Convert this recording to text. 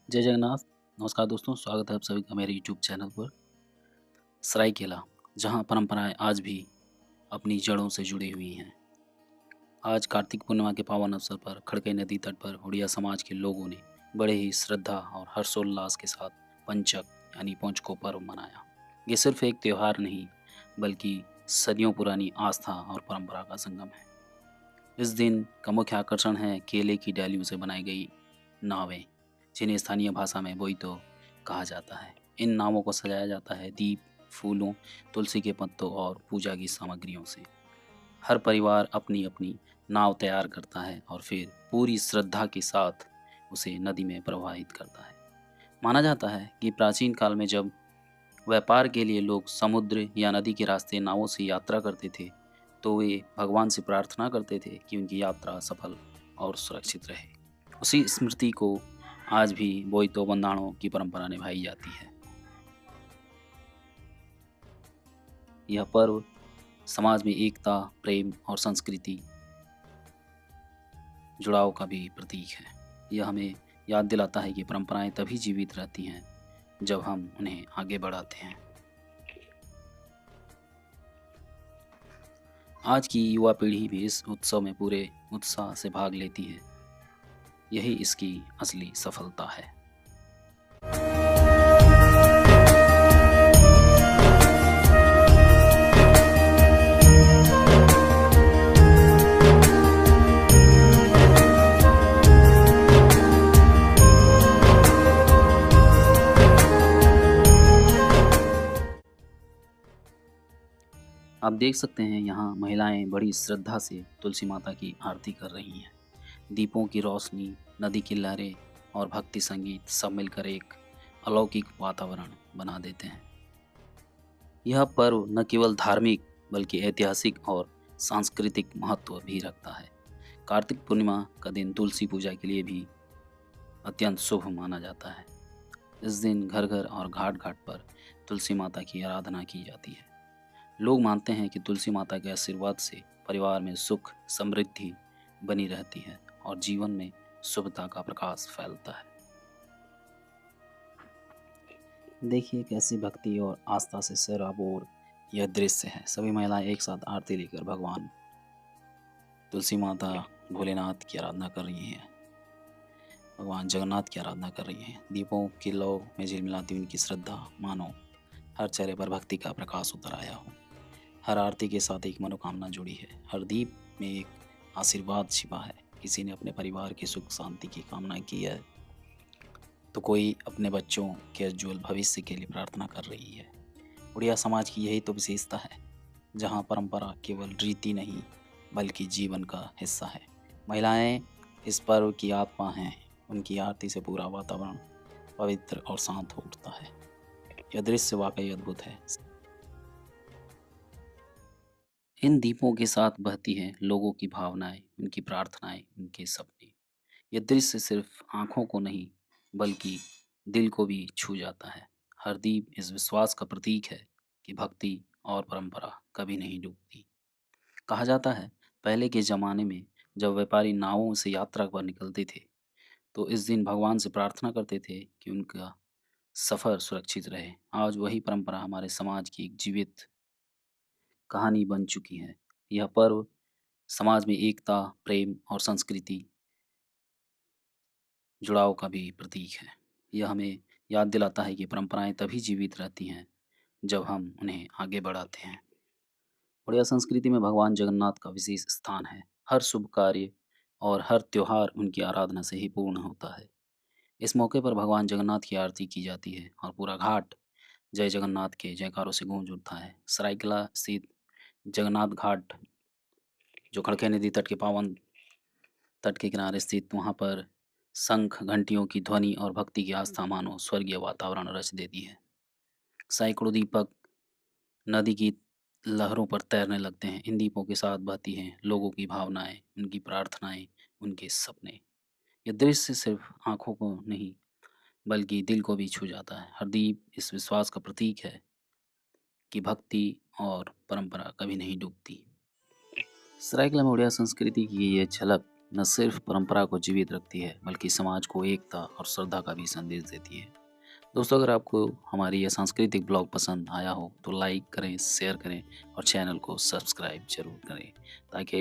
जय जगन्नाथ। नमस्कार दोस्तों, स्वागत है आप सभी का मेरे यूट्यूब चैनल पर। सरायकेला, जहाँ परंपराएं आज भी अपनी जड़ों से जुड़ी हुई हैं। आज कार्तिक पूर्णिमा के पावन अवसर पर खड़कई नदी तट पर उड़िया समाज के लोगों ने बड़े ही श्रद्धा और हर्षोल्लास के साथ पंचक यानी पौंछ को पर्व मनाया। ये सिर्फ एक त्योहार नहीं, बल्कि सदियों पुरानी आस्था और परंपरा का संगम है। इस दिन का मुख्य आकर्षण है केले की डालियों से बनाई गई नावें, जिन्हें स्थानीय भाषा में बोईतो कहा जाता है। इन नावों को सजाया जाता है दीप, फूलों, तुलसी के पत्तों और पूजा की सामग्रियों से। हर परिवार अपनी अपनी नाव तैयार करता है और फिर पूरी श्रद्धा के साथ उसे नदी में प्रवाहित करता है। माना जाता है कि प्राचीन काल में जब व्यापार के लिए लोग समुद्र या नदी के रास्ते नावों से यात्रा करते थे, तो वे भगवान से प्रार्थना करते थे कि उनकी यात्रा सफल और सुरक्षित रहे। उसी स्मृति को आज भी बोईतो बंदाणों की परंपरा निभाई जाती है। यह पर्व समाज में एकता, प्रेम और संस्कृति जुड़ाव का भी प्रतीक है। यह हमें याद दिलाता है कि परंपराएं तभी जीवित रहती हैं जब हम उन्हें आगे बढ़ाते हैं। आज की युवा पीढ़ी भी इस उत्सव में पूरे उत्साह से भाग लेती है। यही इसकी असली सफलता है। आप देख सकते हैं यहाँ महिलाएं बड़ी श्रद्धा से तुलसी माता की आरती कर रही हैं। दीपों की रोशनी, नदी की लहरें और भक्ति संगीत सब मिलकर एक अलौकिक वातावरण बना देते हैं। यह पर्व न केवल धार्मिक बल्कि ऐतिहासिक और सांस्कृतिक महत्व भी रखता है। कार्तिक पूर्णिमा का दिन तुलसी पूजा के लिए भी अत्यंत शुभ माना जाता है। इस दिन घर घर और घाट घाट पर तुलसी माता की आराधना की जाती है। लोग मानते हैं कि तुलसी माता के आशीर्वाद से परिवार में सुख समृद्धि बनी रहती है और जीवन में शुभता का प्रकाश फैलता है। देखिए कैसी भक्ति और आस्था से सराबोर यह दृश्य है। सभी महिलाएं एक साथ आरती लेकर भगवान तुलसी माता भोलेनाथ की आराधना कर रही हैं, भगवान जगन्नाथ की आराधना कर रही हैं। दीपों की लौ में झिलमिलाती उनकी श्रद्धा मानो हर चेहरे पर भक्ति का प्रकाश उतर आया हो। हर आरती के साथ एक मनोकामना जुड़ी है, हर दीप में एक आशीर्वाद छिपा है। किसी ने अपने परिवार की सुख शांति की कामना की है, तो कोई अपने बच्चों के उज्ज्वल भविष्य के लिए प्रार्थना कर रही है। उड़िया समाज की यही तो विशेषता है, जहाँ परंपरा केवल रीति नहीं बल्कि जीवन का हिस्सा है। महिलाएं इस पर्व की आत्मा हैं, उनकी आरती से पूरा वातावरण पवित्र और शांत हो उठता है। यह दृश्य वाकई अद्भुत है। इन दीपों के साथ बहती हैं लोगों की भावनाएं, उनकी प्रार्थनाएं, उनके सपने। ये दृश्य सिर्फ आंखों को नहीं बल्कि दिल को भी छू जाता है। हर दीप इस विश्वास का प्रतीक है कि भक्ति और परंपरा कभी नहीं डूबती। कहा जाता है पहले के जमाने में जब व्यापारी नावों से यात्रा पर निकलते थे, तो इस दिन भगवान से प्रार्थना करते थे कि उनका सफर सुरक्षित रहे। आज वही परंपरा हमारे समाज की एक जीवित कहानी बन चुकी है। यह पर्व समाज में एकता, प्रेम और संस्कृति जुड़ाव का भी प्रतीक है। यह हमें याद दिलाता है कि परंपराएं तभी जीवित रहती हैं जब हम उन्हें आगे बढ़ाते हैं। उड़िया संस्कृति में भगवान जगन्नाथ का विशेष स्थान है। हर शुभ कार्य और हर त्योहार उनकी आराधना से ही पूर्ण होता है। इस मौके पर भगवान जगन्नाथ की आरती की जाती है और पूरा घाट जय जगन्नाथ के जयकारों से गूंज उठता है। सरायकेला स्थित जगन्नाथ घाट, जो खड़के नदी तट के पावन तट के किनारे स्थित, वहाँ पर शंख घंटियों की ध्वनि और भक्ति की आस्था मानो स्वर्गीय वातावरण रच देती है। सैकड़ों दीपक नदी की लहरों पर तैरने लगते हैं। इन दीपों के साथ बहती हैं लोगों की भावनाएं, उनकी प्रार्थनाएं, उनके सपने। यह दृश्य सिर्फ आंखों को नहीं बल्कि दिल को भी छू जाता है। हर दीप इस विश्वास का प्रतीक है कि भक्ति और परंपरा कभी नहीं डूबती। सरायकेला में उड़िया संस्कृति की ये झलक न सिर्फ परंपरा को जीवित रखती है बल्कि समाज को एकता और श्रद्धा का भी संदेश देती है। दोस्तों, अगर आपको हमारी यह सांस्कृतिक ब्लॉग पसंद आया हो तो लाइक करें, शेयर करें और चैनल को सब्सक्राइब जरूर करें ताकि